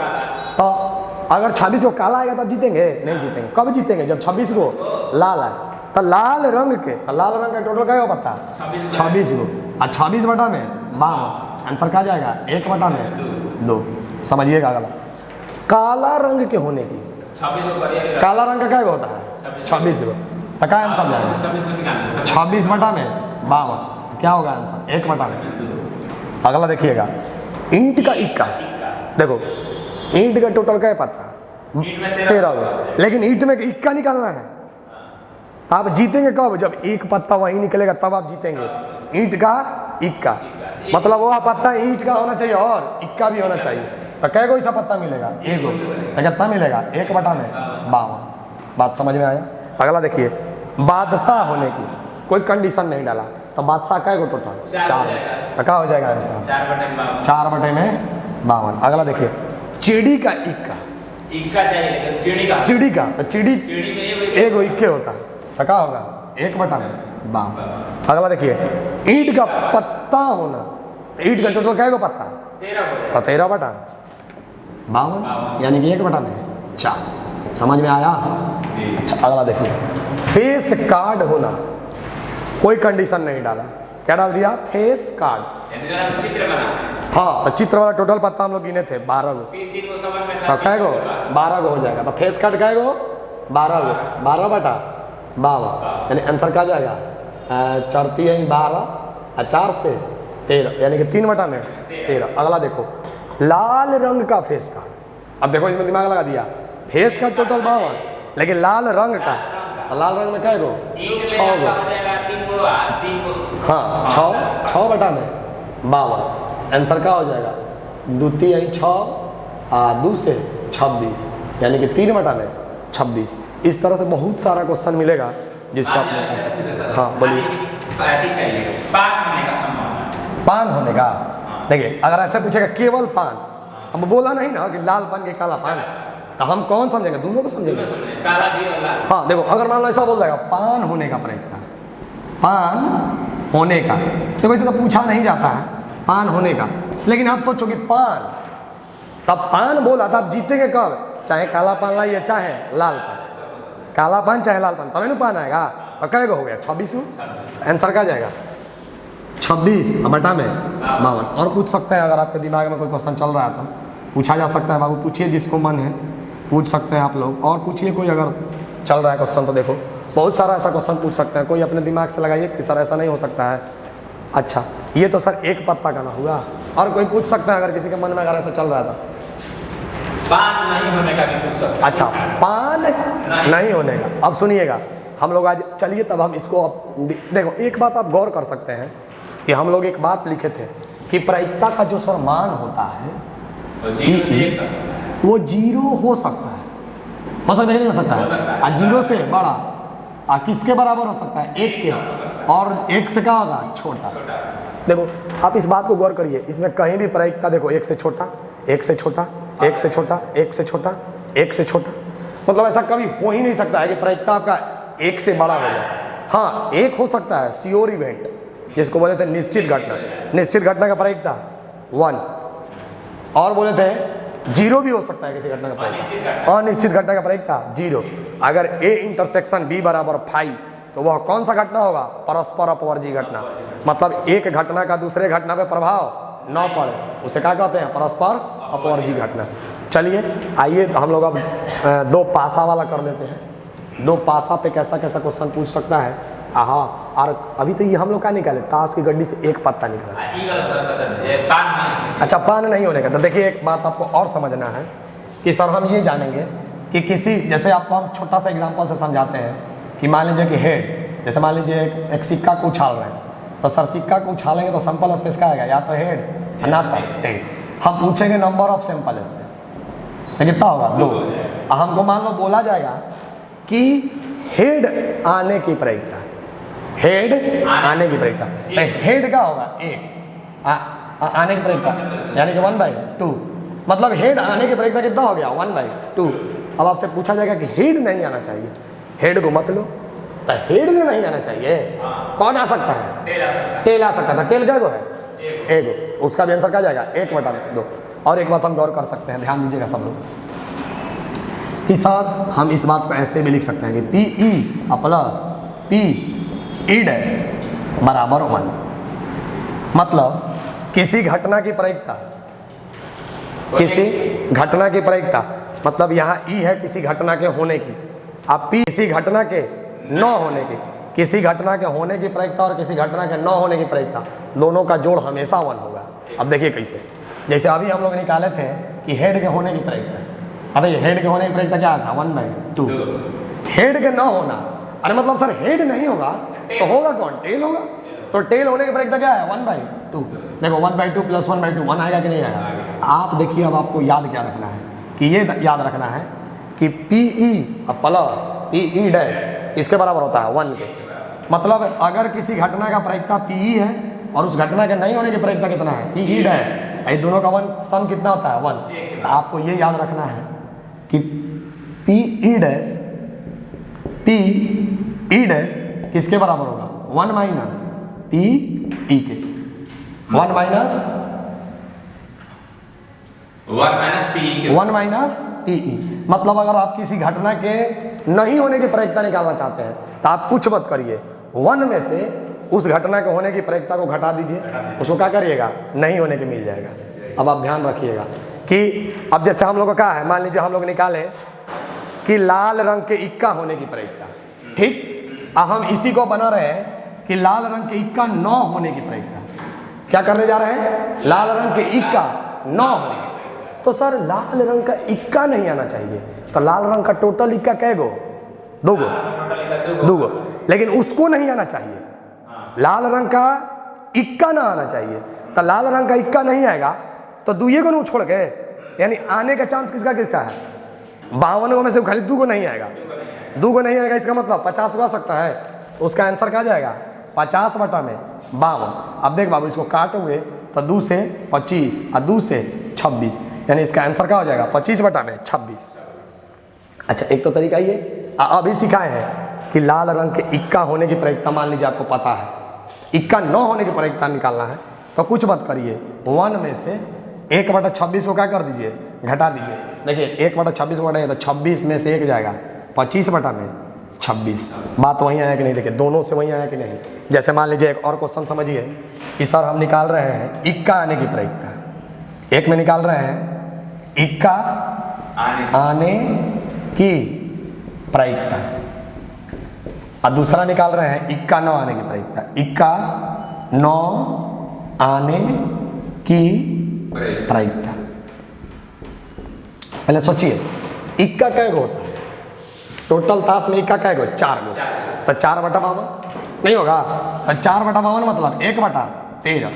तो अगर 26 को काला आएगा तब जीतेंगे? नहीं जीतेंगे। कब जीतेंगे? जब 26 को लाल आए। तो लाल रंग के, लाल रंग का टोटल क्या पत्ता? 26 गो। और 26 बटा में 52। आंसर क्या जाएगा 1/2। समझिएगा अगला, काला रंग के होने की, काला रंग का क्या होता है 26 गो, तो क्या आंसर जाएगा 26/52। क्या होगा आंसर 1/2। अगला देखिएगा, ईंट का इक्का, देखो ईंट का टोटल क्या है पत्ता 13 गो, लेकिन ईंट में इक्का निकालना है। आप जीतेंगे कब, जब एक पत्ता वहीं निकलेगा तब आप जीतेंगे। ईंट का इक्का मतलब वो पत्ता ईंट का होना चाहिए और इक्का भी होना चाहिए। तो कै गो ऐसा पत्ता मिलेगा 1 गो, तो कितना मिलेगा 1/52। बात समझ में आया। अगला देखिए, बादशाह होने की कोई कंडीशन नहीं डाला, तो बादशाह कै गो टोटल 4, तो क्या हो जाएगा आंसर 4/52। अगला देखिए, चिड़ी का इक्का, चिड़ी का तो चिड़ी 1 गो इक्के होता है, तो क्या होगा 1/52। अगला देखिए, ईंट का पत्ता होना, तो ईंट का टोटल कै गो पत्ता 13, तो 13/52 यानी कि 1/4। समझ में आया। अच्छा अगला देखिए, फेस कार्ड होना, कोई कंडीशन नहीं डाला, क्या डाल दिया फेस कार्ड, चित्र बना। हाँ तो चित्र वाला टोटल पत्ता हम लोग गिने थे 12 गो, तो कै गो 12 गो हो जाएगा। तो फेस कार्ड कै गो 12 गो, 12/52 यानी आंसर क्या जाएगा 4×3 12 4 से 13 यानी कि 3/13। अगला देखो, लाल रंग का फेस कार्ड, अब देखो इसमें दिमाग लगा दिया, फेस का टोटल 52 लेकिन लाल रंग का, लाल रंग में कै गो 6 गो, हाँ 6/52 आंसर क्या हो जाएगा 2×6 2 से 26 यानी कि 3/26। इस तरह से बहुत सारा क्वेश्चन मिलेगा जिसको आपने, हाँ बोलिए। पान होने का, देखिए अगर ऐसे पूछेगा केवल पान, हम बोला नहीं ना कि लाल पान के काला पान, तो हम कौन समझेंगे, दोनों को समझेंगे। हाँ देखो अगर मान लो ऐसा बोल जाएगा पान होने का प्रयोग, पान होने का, तो वैसे तो पूछा नहीं जाता है पान होने का, लेकिन आप सोचो कि पान, तब पान बोला तब जीतेंगे कब, चाहे काला पान लाइए चाहे लाल पान, काला पान चाहे लाल पान, तभी ना पान आएगा। तो कै गो हो गया 26, आंसर क्या जाएगा 26/52। और पूछ सकते हैं अगर आपके दिमाग में कोई क्वेश्चन चल रहा है तो पूछा जा सकता है, बाबू पूछिए जिसको मन है पूछ सकते हैं आप लोग, और पूछिए कोई अगर चल रहा है क्वेश्चन तो देखो बहुत सारा ऐसा क्वेश्चन पूछ सकते हैं, कोई अपने दिमाग से लगाइए कि सर ऐसा नहीं हो सकता है। अच्छा ये तो सर एक पत्ता का ना हुआ, और कोई पूछ सकता है अगर किसी के मन में अगर ऐसा चल रहा था। पान नहीं होने का भी पूछ सकते हैं। अच्छा पान नहीं होने का, अब सुनिएगा हम लोग आज, चलिए तब हम इसको देखो, एक बात आप गौर कर सकते हैं कि हम लोग एक बात लिखे थे कि प्रायिकता का जो सर मान होता है वो 0 हो सकता है, हो सकता है नहीं हो सकता है, 0 से बड़ा किसके बराबर हो सकता है 1 के, और 1 से क्या होगा छोटा। देखो आप इस बात को गौर करिए, इसमें कहीं भी प्रायिकता देखो 1 से छोटा 1 से छोटा 1 से छोटा 1 से छोटा 1 से छोटा, मतलब ऐसा कभी हो ही नहीं सकता है कि प्रायिकता आपका 1 से बड़ा हो जाए। हाँ एक हो सकता है श्योर इवेंट, जिसको बोले थे निश्चित घटना, निश्चित घटना का प्रायिकता 1, और बोले थे 0 भी हो सकता है किसी घटना का प्रायिकता, अनिश्चित घटना का प्रायिकता 0। अगर A इंटरसेक्शन B बराबर 5 तो वह कौन सा घटना होगा, परस्पर अपवर्जी घटना, मतलब एक घटना का दूसरे घटना पे प्रभाव न पड़े, उसे क्या कहते हैं परस्पर अपवर्जी घटना। चलिए आइए हम लोग अब 2 पासा वाला कर लेते हैं। 2 पासा पे कैसा कैसा क्वेश्चन पूछ सकता है। और अभी तो ये हम लोग क्या निकाले, ताश की गड्डी से एक पत्ता निकाला। अच्छा पान नहीं होने का, तो देखिए एक बात आपको और समझना है कि सर हम ये जानेंगे कि किसी, जैसे आपको हम छोटा सा एग्जांपल से समझाते हैं कि मान लीजिए कि हेड, जैसे मान लीजिए एक सिक्का को उछाल रहे हैं, तो सर सिक्का को उछालेंगे तो सिंपल स्पेस का आएगा, या तो हेड ना तो टेल। हम पूछेंगे नंबर ऑफ सिंपल स्पेस, तो कितना होगा 2। हमको मान लो बोला जाएगा कि हेड आने की प्रायिकता, हेड आने की प्रायिकता, तो हेड का होगा 1 आने की प्रायिकता यानी कि 1/2, मतलब हेड आने की प्रायिकता कितना हो गया 1/2। अब आपसे पूछा जाएगा कि हेड नहीं आना चाहिए, हेड को मत लो, तो हेड में नहीं आना चाहिए, कौन आ सकता है टेल आ सकता था, टेल क्या है 1, उसका भी आंसर क्या जाएगा 1/2। और एक बात हम गौर कर सकते हैं, ध्यान दीजिएगा सब लोग कि सर हम इस बात को ऐसे भी लिख सकते हैं कि PE प्लस PE डैश बराबर 1, मतलब किसी घटना की प्रायिकता, किसी घटना की प्रायिकता मतलब यहाँ ई है किसी घटना के होने की, अब पी किसी घटना के न होने की। किसी घटना के होने की प्रायिकता और किसी घटना के न होने की प्रायिकता दोनों का जोड़ हमेशा 1 होगा। अब देखिए कैसे, जैसे अभी हम लोग निकाले थे कि हेड के होने की प्रायिकता। अब ये हेड के होने की प्रायिकता क्या था 1/2। हेड के न होना, अरे मतलब सर हेड नहीं होगा तो होगा कौन, टेल होगा। तो टेल होने की प्रायिकता क्या है 1/2। देखो 1/2 + 1/2 1 आएगा कि नहीं आएगा। आप देखिए अब आपको याद क्या रखना है कि ये याद रखना है कि PE प्लस PE डैश इसके बराबर होता है 1 के। मतलब अगर किसी घटना का प्रायिकता PE है और उस घटना के नहीं होने की प्रायिकता कितना है PE डैश, ये दोनों का सम कितना होता है 1। तो आपको ये याद रखना है कि PE डैश किसके बराबर होगा 1 माइनस PE के। 1 माइनस PE मतलब अगर आप किसी घटना के नहीं होने की प्रायिकता निकालना चाहते हैं तो आप कुछ मत करिए, 1 में से उस घटना के होने की प्रायिकता को घटा दीजिए, उसको क्या करिएगा नहीं होने के मिल जाएगा। अब आप ध्यान रखिएगा कि अब जैसे हम लोग का क्या है, मान लीजिए हम लोग निकालें कि लाल रंग के इक्का होने की प्रायिकता, ठीक। अब हम इसी को बना रहे हैं कि लाल रंग के इक्का 9 होने की प्रायिकता। क्या करने जा रहे हैं, लाल रंग के इक्का 9 होने की। तो सर लाल रंग का इक्का नहीं आना चाहिए, तो लाल रंग का टोटल इक्का कै गो, 2 गो, लेकिन उसको नहीं आना चाहिए, लाल रंग का इक्का ना आना चाहिए। तो लाल रंग का इक्का नहीं आएगा तो 2 को छोड़ के, यानी आने का चांस किसका किसका है 52 में से खाली 2 को नहीं आएगा, 2 को नहीं आएगा, इसका मतलब 50 को आ सकता है। तो उसका आंसर क्या जाएगा 50/52। अब देख बाबू इसको काटोगे तो 2 से 25 और 2 से 26, यानी इसका आंसर क्या हो जाएगा 25/26। अच्छा एक तो तरीका ये अभी सिखाए हैं कि लाल रंग के इक्का होने की प्रायिकता, मान लीजिए आपको पता है इक्का 9 होने की प्रायिकता निकालना है, तो कुछ मत करिए 1 में से 1/26 को क्या कर दीजिए घटा दीजिए। देखिए 1/26 को घटाइए तो 26 में से 1 जाएगा 25/26। बात वहीं आया कि नहीं, देखिए दोनों से वहीं आया कि नहीं। जैसे मान लीजिए एक और क्वेश्चन समझिए कि सर हम निकाल रहे हैं इक्का आने की प्रायिकता, एक में निकाल रहे हैं इक्का आने की प्रायिकता और दूसरा निकाल रहे हैं इक्का 9 आने की प्रायिकता। इक्का 9 आने की प्रायिकता, पहले सोचिए इक्का कै गो होता है, टोटल ताश में इक्का कै गो 4 गो, तो 4/52 नहीं होगा। 4/52 मतलब 1/13।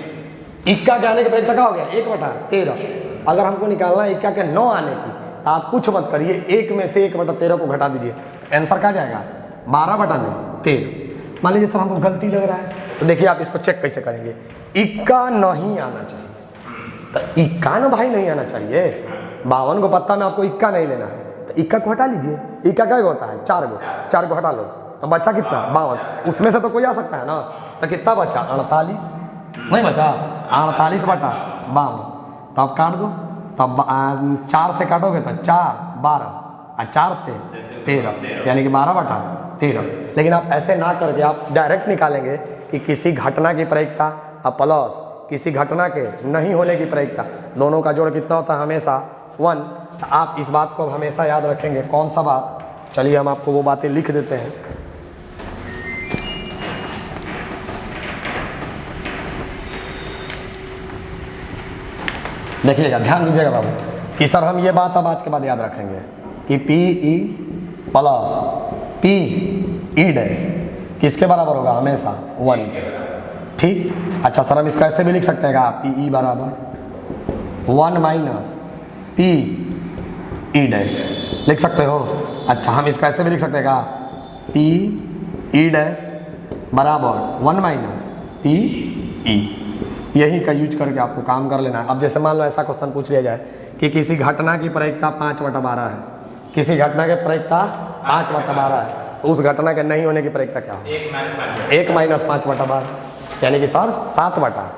इक्का के आने की प्रायिकता क्या हो गया 1/13। अगर हमको निकालना है इक्का के 9 आने की तो आप कुछ मत करिए, 1 में से 1/13 को घटा दीजिए, आंसर क्या जाएगा 12/13। मान लीजिए सर हमको गलती लग रहा है, तो देखिए आप इसको चेक कैसे करेंगे, इक्का नहीं आना चाहिए, तो इक्का ना भाई नहीं आना चाहिए, 52 को पत्ता में आपको इक्का नहीं लेना है, तो इक्का को हटा लीजिए। इक्का क्या होता है 4 गो, 4 को हटा लो तो बच्चा कितना 52, उसमें से तो कोई आ सकता है ना, तो कितना बचा 48, नहीं बचा 48/52। तो आप काट दो, तब 4 से काटोगे तो 4 12 और 4 से 13, यानी कि 12/13। लेकिन आप ऐसे ना करके आप डायरेक्ट निकालेंगे कि किसी घटना की प्रायिकता और प्लस किसी घटना के नहीं होने की प्रायिकता, दोनों का जोड़ कितना होता है हमेशा 1। तो आप इस बात को हमेशा याद रखेंगे। कौन सा बात, चलिए हम आपको वो बातें लिख देते हैं। देखिएगा ध्यान दीजिएगा बाबू कि सर हम ये बात अब आज के बाद याद रखेंगे कि PE प्लस PE डैश किसके बराबर होगा हमेशा 1 के, ठीक। अच्छा सर हम इसको ऐसे भी लिख सकते हैं कि PE बराबर 1 माइनस PE डैश लिख सकते हो। अच्छा हम इसको ऐसे भी लिख सकते हैं PE डैश बराबर 1 माइनस PE। यही का यूज करके आपको काम कर लेना है। अब जैसे मान लो ऐसा क्वेश्चन पूछ लिया जाए कि किसी घटना की प्रायिकता 5/12 है, किसी घटना की प्रायिकता 5/12 है, तो उस घटना के नहीं होने की प्रायिकता क्या हो 1 माइनस 5/12, यानी कि सर 7/12।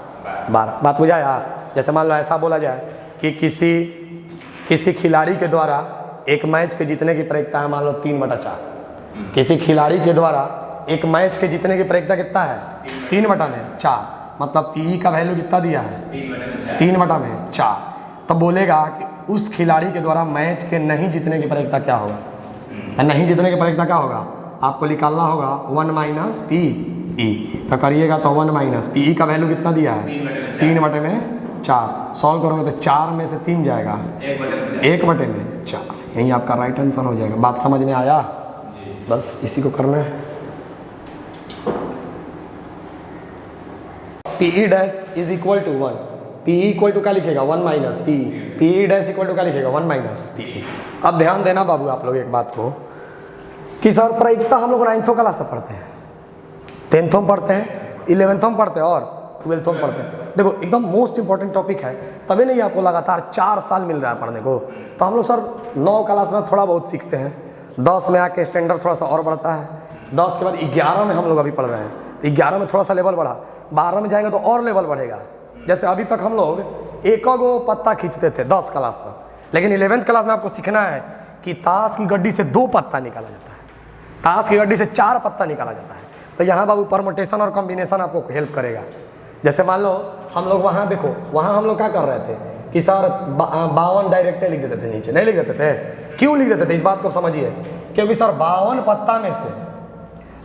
बात बुझाया। जैसे मान लो ऐसा बोला जाए कि किसी खिलाड़ी के द्वारा एक मैच के जीतने की प्रायिकता है मान लो 3/4। किसी खिलाड़ी के द्वारा एक मैच के जीतने की प्रायिकता कितना है 3/4। मतलब पीई का वैल्यू कितना दिया है 3/4। तब बोलेगा कि उस खिलाड़ी के द्वारा मैच के नहीं जीतने की प्रायिकता क्या होगा। नहीं जीतने की प्रायिकता क्या होगा, आपको निकालना होगा 1 - PE। तो करिएगा तो 1 - PE का वैल्यू कितना दिया है 3/4। सॉल्व करोगे तो 4 में से 3 जाएगा 1/4। यही आपका राइट आंसर हो जाएगा। बात समझ में आया, बस इसी को करना है। PE dash is equal to 1। PE equal to क्या लिखेगा 1 - PE। PE dash equal to क्या लिखेगा 1 - PE। अब ध्यान देना बाबू आप लोग एक बात को कि सर प्रायिकता हम लोग 9th क्लास में पढ़ते हैं, 10th में पढ़ते हैं, 11th में पढ़ते हैं और 12th में पढ़ते हैं। देखो एकदम मोस्ट इंपॉर्टेंट टॉपिक है, तभी नहीं आपको लगातार 4 साल मिल रहा है पढ़ने को। तो हम लोग सर 9 क्लास में थोड़ा बहुत सीखते हैं, 10 में आके स्टैंडर्ड थोड़ा सा और बढ़ता है, 10 के बाद 11 में हम लोग अभी पढ़ रहे हैं, तो 11 में थोड़ा सा लेवल बढ़ा, 12 में जाएंगे तो और लेवल बढ़ेगा। जैसे अभी तक हम लोग एक गो पत्ता खींचते थे 10 क्लास तक, लेकिन 11th क्लास में आपको सीखना है कि ताश की गड्डी से 2 पत्ता निकाला जाता है, ताश की गड्डी से 4 पत्ता निकाला जाता है। तो यहाँ बाबू परमुटेशन और कॉम्बिनेशन आपको हेल्प करेगा। जैसे मान लो हम लोग वहाँ देखो, वहाँ हम लोग क्या कर रहे थे कि सर 52 डायरेक्ट लिख देते थे, नीचे नहीं लिख देते थे। क्यों लिख देते थे इस बात को समझिए, क्योंकि सर 52 पत्ता में से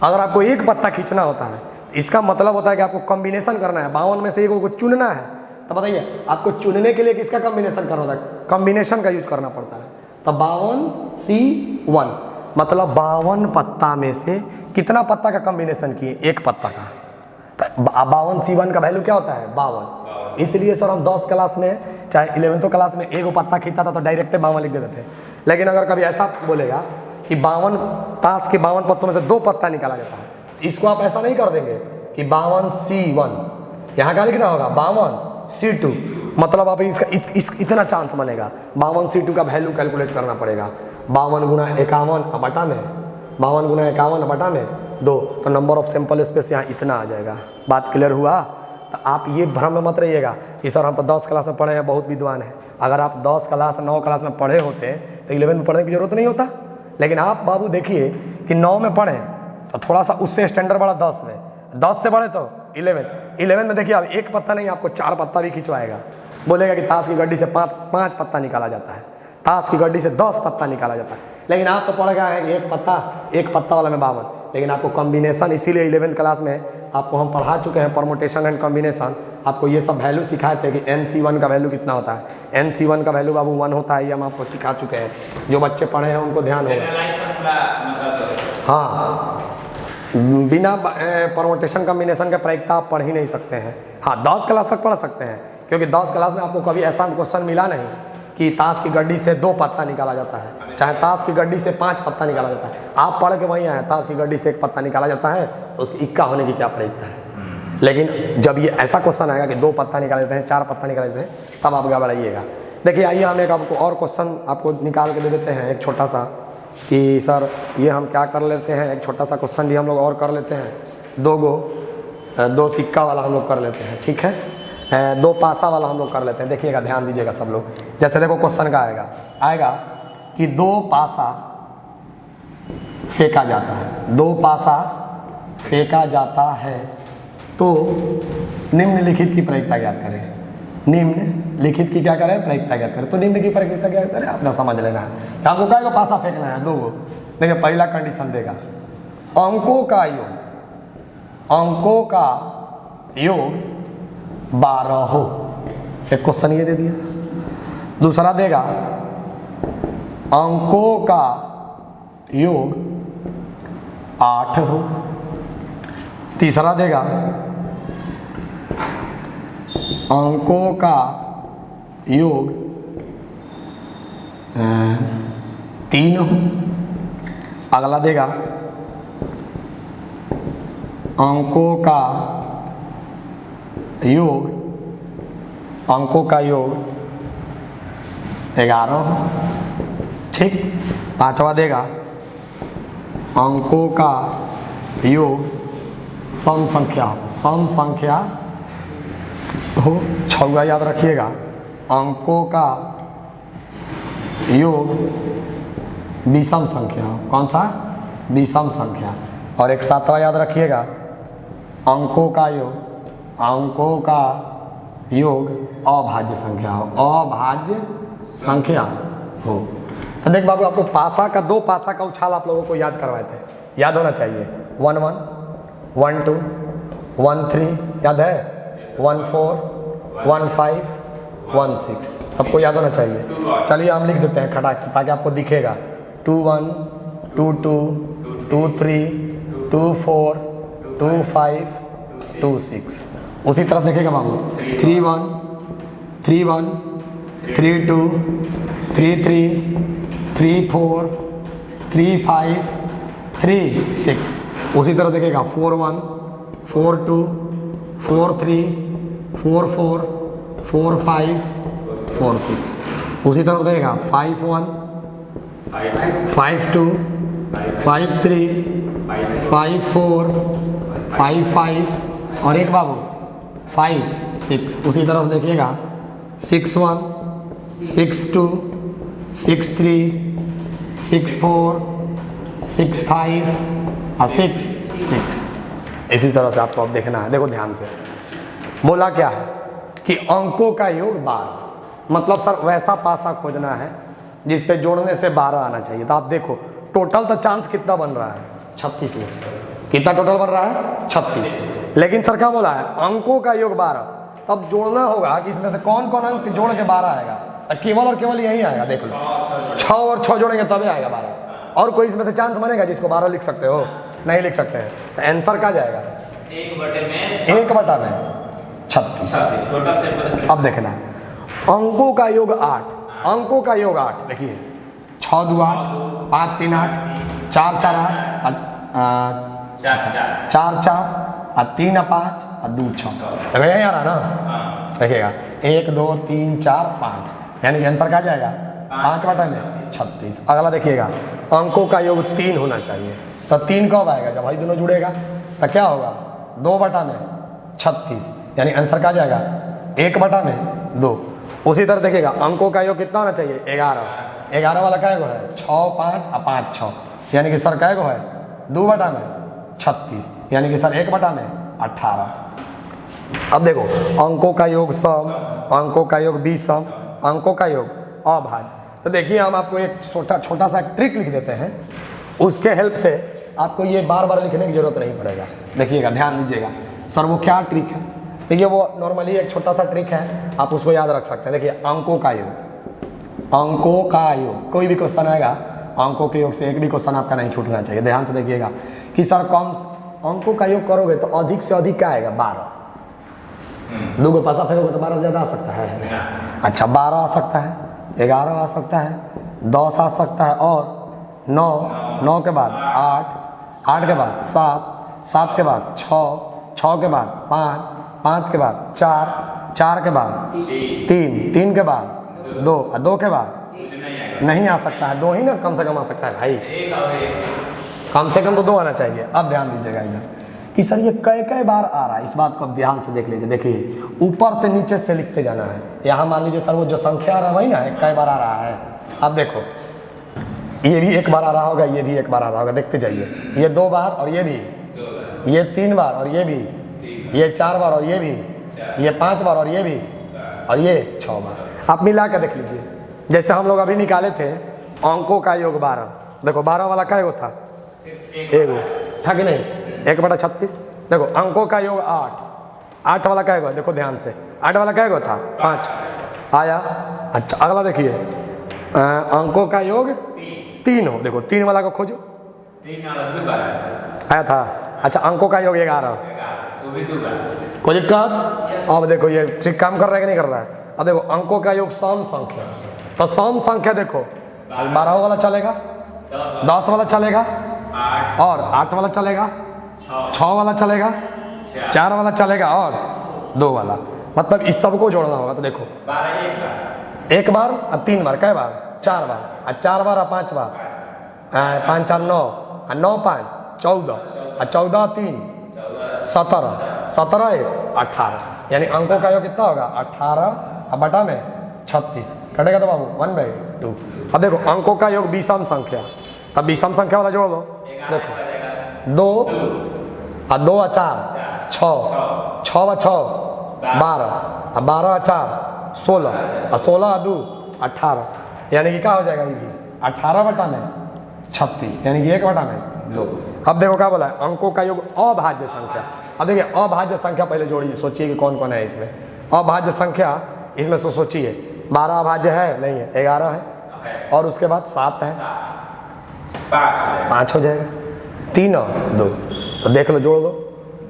अगर आपको एक पत्ता खींचना होता है, इसका मतलब होता है कि आपको कॉम्बिनेशन करना है, 52 में से एक को चुनना है। तो बताइए आपको चुनने के लिए किसका कॉम्बिनेशन करना होता है, कॉम्बिनेशन का यूज करना पड़ता है। तो 52C1 मतलब 52 पत्ता में से कितना पत्ता का कॉम्बिनेशन किए, एक पत्ता का। 52C1 का वैल्यू क्या होता है 52। इसलिए सर हम 10 क्लास में चाहे 11th क्लास में एक पत्ता खींचता था तो डायरेक्ट 52 लिख देते थे। लेकिन अगर कभी ऐसा बोलेगा कि 52 ताश के 52 पत्तों में से 2 पत्ता निकाला जाता है, इसको आप ऐसा नहीं कर देंगे कि 52C1, यहाँ क्या लिखना होगा 52C2। मतलब आप इसका इतना चांस बनेगा। 52C2 का वैल्यू कैलकुलेट करना पड़ेगा, 52 गुना 51 बटा में 52 गुना 51 बटा में 2, तो नंबर ऑफ सैंपल स्पेस यहाँ इतना आ जाएगा। बात क्लियर हुआ। तो आप ये भ्रम में मत रहिएगा कि सर हम तो 10 क्लास में पढ़े हैं, बहुत विद्वान है। अगर आप 10 क्लास 9 क्लास में पढ़े होते तो 11 में पढ़ने की जरूरत नहीं होता। लेकिन आप बाबू देखिए कि 9 में पढ़े तो थोड़ा सा उससे स्टैंडर्ड बढ़ा 10 में, 10 से बढ़े तो 11 में देखिए अब एक पत्ता नहीं आपको 4 पत्ता भी खिंचवाएगा। बोलेगा कि ताश की गड्डी से 5 पत्ता निकाला जाता है, ताश की गड्डी से 10 पत्ता निकाला जाता है। लेकिन आप तो पढ़ गए हैं कि एक पत्ता वाला में 52, लेकिन आपको कॉम्बिनेशन, इसीलिए 11th क्लास में आपको हम पढ़ा चुके हैं परमुटेशन एंड कॉम्बिनेशन। आपको ये सब वैल्यू सिखाए थे कि NC1 का वैल्यू कितना होता है। NC1 का वैल्यू बाबू 1 होता है, ये हम आपको सिखा चुके हैं। जो बच्चे पढ़े हैं उनको ध्यान होगा। हाँ, बिना परमुटेशन कॉम्बिनेशन के प्रायिकता आप पढ़ ही नहीं सकते हैं। हाँ 10 क्लास तक पढ़ सकते हैं, क्योंकि 10 क्लास में आपको कभी ऐसा क्वेश्चन मिला नहीं कि ताश की गड्डी से 2 पत्ता निकाला जाता है, चाहे ताश की गड्डी से 5 पत्ता निकाला जाता है। आप पढ़ के वहीं आए ताश की गड्डी से 1 पत्ता निकाला जाता है, तो उसकी इक्का होने की क्या प्रायिकता है। लेकिन जब ये ऐसा क्वेश्चन आएगा कि 2 पत्ता निकाले जाते हैं, 4 पत्ता निकाले जाते हैं, तब आप घबराइएगा। देखिए आइए हम एक आपको और क्वेश्चन आपको निकाल के दे देते हैं, एक छोटा सा, कि सर ये हम क्या कर लेते हैं, एक छोटा सा क्वेश्चन भी हम लोग और कर लेते हैं। 2 सिक्का वाला हम लोग कर लेते हैं, ठीक है। 2 पासा वाला हम लोग कर लेते हैं। देखिएगा, ध्यान दीजिएगा सब लोग। जैसे देखो क्वेश्चन का आएगा कि 2 पासा फेंका जाता है, 2 पासा फेंका जाता है, तो निम्नलिखित की प्रायिकता ज्ञात करें। निम्नलिखित की क्या करें, प्रायिकता ज्ञात करें। तो निम्न की प्रायिकता ज्ञात करें, अपना समझ लेना है। आपको क्या पासा फेंकना है, 2 गो। देखिए पहला कंडीशन देगा अंकों का योग 12 हो, एक क्वेश्चन ये दे दिया। दूसरा देगा अंकों का योग 8 हो। तीसरा देगा अंकों का योग 3 हो। अगला देगा अंकों का योग 11 हो, ठीक। पांचवा देगा अंकों का योग सम संख्या हो। छठवां याद रखिएगा अंकों का योग विषम संख्या हो। कौन सा, विषम संख्या। और एक 7वां याद रखिएगा अंकों का योग अंकों का योग अभाज्य संख्या हो, अभाज्य संख्या हो। तो देख बाबू, आपको पासा का, 2 पासा का उछाल आप लोगों को याद करवाए थे, याद होना चाहिए। 1 1 1 2 1 3, याद है? 1 4 1 5 1 6, सबको याद होना चाहिए। चलिए हम लिख देते हैं खटाक से, ताकि आपको दिखेगा। 2 1 2 2 2 3 2 4 2 5 2 6। उसी तरह देखेगा बाबू। 3 1 3 1 3 2 3 3 3 4 3 5 3 6। उसी तरह देखेगा 4 1 4 2 4 3 4 4 4 5 4 6। उसी तरह देखेगा 5 1 5 2 5 3 5 4 5 5 और एक बाबू 5 6। उसी तरह से देखिएगा 6 1 6 2 6 3 6 4 6 5 और 6 6। इसी तरह से आपको अब देखना है। देखो ध्यान से, बोला क्या है कि अंकों का योग 12, मतलब सर वैसा पासा खोजना है जिस पे जोड़ने से 12 आना चाहिए। तो आप देखो टोटल तो चांस कितना बन रहा है? 36 में। कितना टोटल बन रहा है? 36। लेकिन सर क्या बोला है? अंकों का योग 12। तब जोड़ना होगा कि इसमें से कौन कौन अंक जोड़ के 12 आएगा। तो केवल और केवल यही आएगा। देख लो 6 और 6 जोड़ेंगे तभी आएगा 12। और कोई इसमें से चांस बनेगा जिसको 12 लिख सकते हो? नहीं लिख सकते हैं। तो आंसर क्या जाएगा? 1/1 में 36। अब देखना अंकों का योग 8, अंकों का योग 8। देखिए 6 2 8 5 3 8 4 4 8 4 4 3 5 और 2 6। देखो यही आ रहा ना? देखिएगा 1 2 3 4 5, यानी कि आंसर क्या जाएगा? 5/में 36। अगला देखिएगा अंकों का योग 3 होना चाहिए। तो 3 कब आएगा? जब भाई दोनों जुड़ेगा। तो क्या होगा? 2/में 36, यानी आंसर क्या जाएगा? 1/में 2। उसी तरह देखिएगा अंकों का योग कितना होना चाहिए? 11। 11 वाला क्या है? 6 5 और 5 6, यानी कि सर क्या है? 2/में 36, यानी कि सर 1/में 18। अब देखो अंकों का योग सम, अंकों का योग विषम, अंकों का योग अभाज्य। तो देखिए हम आपको एक छोटा सा ट्रिक लिख देते हैं, उसके हेल्प से आपको ये बार बार लिखने की जरूरत नहीं पड़ेगा। देखिएगा ध्यान दीजिएगा सर वो क्या ट्रिक है। देखिए वो नॉर्मली एक छोटा सा ट्रिक है, आप उसको याद रख सकते हैं। देखिए अंकों का योग, अंकों का योग, कोई भी क्वेश्चन आएगा अंकों के योग से एक भी क्वेश्चन आपका नहीं छूटना चाहिए। ध्यान से देखिएगा कि सर कम अंकों का योग करोगे तो अधिक से अधिक क्या आएगा? 12। 2 को पासा फेंकोगे तो 12 ज़्यादा आ सकता है। अच्छा 12 आ सकता है, 11 आ सकता है, 10 आ सकता है, और 9, 9 के बाद 8, 8 के बाद 7, 7 के बाद 6, 6 के बाद 5, 5 के बाद 4, 4 के बाद 3, 3 के बाद 2 और 2 के बाद नहीं आ सकता है। 2 ही ना कम से कम आ सकता है भाई, कम से कम तो 2 आना चाहिए। अब ध्यान दीजिएगा इधर कि सर ये कई बार आ रहा है, इस बात को अब ध्यान से देख लीजिए। देखिए ऊपर से नीचे से लिखते जाना है। यहाँ मान लीजिए सर वो जो संख्या आ रहा है वही ना कई बार आ रहा है। अब देखो ये भी 1 बार आ रहा होगा, ये भी 1 बार आ रहा होगा, देखते जाइए। ये 2 बार और ये भी, ये 3 बार और ये भी, ये 4 बार और ये भी, ये 5 बार और ये भी, और ये 6 बार। आप मिला के देख लीजिए। जैसे हम लोग अभी निकाले थे अंकों का योग 12। देखो 12 वाला क्या योग था? 1 था कि नहीं? 1/36। देखो अंकों का योग 8, 8 वाला क्या योग? देखो ध्यान से 8 वाला क्या योग था? 5 आया। अच्छा अगला देखिए अंकों का योग 3 हो। देखो 3 वाला को खोजो, 3 वाला 2 बार आया था। अच्छा अंकों का योग 11, वो भी 2 बार। कोई दिक्कत? अब देखो ये ट्रिक काम कर रहा है कि नहीं कर रहा है? अब देखो अंकों का योग सम संख्या, तो सम संख्या देखो 12 वाला चलेगा, 10 वाला चलेगा, और 8 वाला चलेगा, 6 वाला चलेगा, 4 वाला चलेगा, और 2 वाला। मतलब इस सबको जोड़ना होगा। तो देखो 1 बार और 3 बार, कै बार? 4 बार, और 4 बार और 5 बार, 5 4 9, और 9 5 14, और 14 3 17, 17 1 18, यानी अंकों का योग कितना होगा? 18 बटा में 36 कटेगा तो बाबू 1/2। अब देखो अंकों का योग विषम संख्या, अब विषम संख्या वाला जोड़ लो। देखो 2 और 2 और 4 6, 6 व 6 12, अब 12 4 16, और 16 2 18, यानी कि क्या हो जाएगा ये भी 18 बटा में 36, यानी कि 1 बटा में 2। अब देखो क्या बोला है, अंकों का योग अभाज्य संख्या। अब देखिए अभाज्य संख्या पहले जोड़िए, सोचिए कि कौन कौन है इसमें अभाज्य संख्या। इसमें सोचिए 12 अभाज्य है नहीं है, 11 है, और उसके बाद 7 है, 5 हो जाएगा, 3 और 2, तो देख लो जोड़ दो,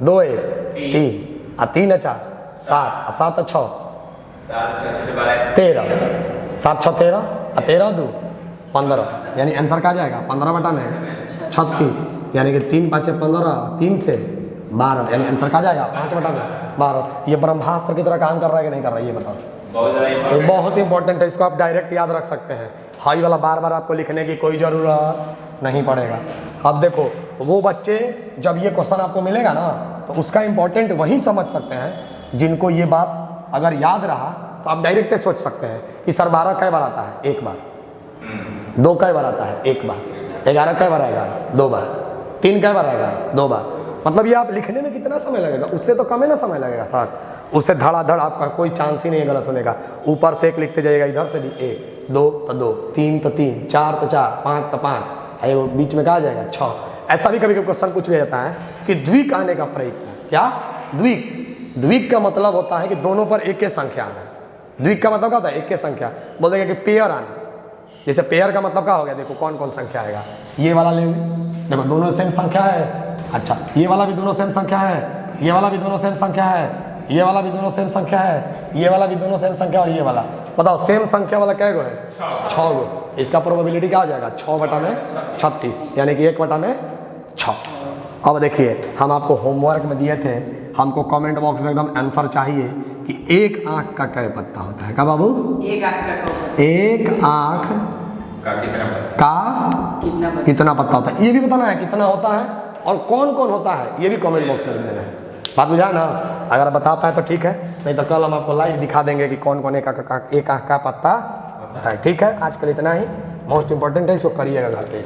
2 1 3 और 3 4 7 और 7 6 13, 7 6 13 और 13 2 15, यानी आंसर क्या जाएगा 15 बटा में 36, यानी कि 3 5 15, 3 से 12, यानी आंसर क्या जाएगा 5 बटा में 12। ये ब्रह्मास्त्र की तरह काम कर रहा है कि नहीं कर रहा है ये बताओ। बहुत इंपॉर्टेंट है, इसको आप डायरेक्ट याद रख सकते हैं। हाई वाला बार बार आपको लिखने की कोई ज़रूरत नहीं पड़ेगा। अब देखो वो बच्चे जब ये क्वेश्चन आपको मिलेगा ना तो उसका इंपॉर्टेंट वही समझ सकते हैं जिनको ये बात अगर याद रहा तो आप डायरेक्ट सोच सकते हैं कि सर 12 कई बार आता है, 1 बार, 2 कई बार आता है, 1 बार, 11 कई बार आएगा, 2 बार, 3 कई बार आएगा, 2 बार। मतलब ये आप लिखने में कितना समय लगेगा, उससे तो कम ही ना समय लगेगा सर, उससे धड़ाधड़ आपका कोई चांस ही नहीं है गलत होने का। ऊपर से 1 लिखते जाइएगा, इधर से भी 1 2 तो 2 3 तो 3 4 तो 4 5 तो 5, ये बीच में क्या आ जाएगा 6। ऐसा भी कभी कभी क्वेश्चन पूछ लिया जाता है कि द्विक आने का प्रयत्न, क्या द्विक, द्विक का मतलब होता है कि दोनों पर एक संख्या आना। द्विक का मतलब क्या होता है, एक के संख्या। बोल देगा कि पेयर आना, जैसे पेयर का मतलब क्या हो गया, देखो कौन कौन संख्या आएगा, ये वाला ले, देखो दोनों सेम संख्या है, अच्छा ये वाला भी दोनों सेम संख्या है, ये वाला भी दोनों सेम संख्या है, ये वाला भी दोनों सेम संख्या है, ये वाला भी दोनों सेम संख्या, और ये वाला बताओ सेम संख्या वाला क्या गो है 6 गो। इसका प्रोबेबिलिटी क्या हो जाएगा 6 बटा में 36, यानी कि 1 बटा में 6। अब देखिए हम आपको होमवर्क में दिए थे, हमको कमेंट बॉक्स में एकदम आंसर चाहिए कि एक आँख का कै पत्ता होता है, क्या बाबू, एक आँख का कितना पत्ता होता है, ये भी बताना है कितना होता है और कौन कौन होता है, ये भी कमेंट बॉक्स में लिख देना है। बात बुझा ना, अगर बता पाए तो ठीक है, नहीं तो कल हम आपको लाइव दिखा देंगे कि कौन कौन एक आँख का पत्ता होता है। ठीक है, आजकल इतना ही, मोस्ट इंपॉर्टेंट है, इसको करिएगा घर पे।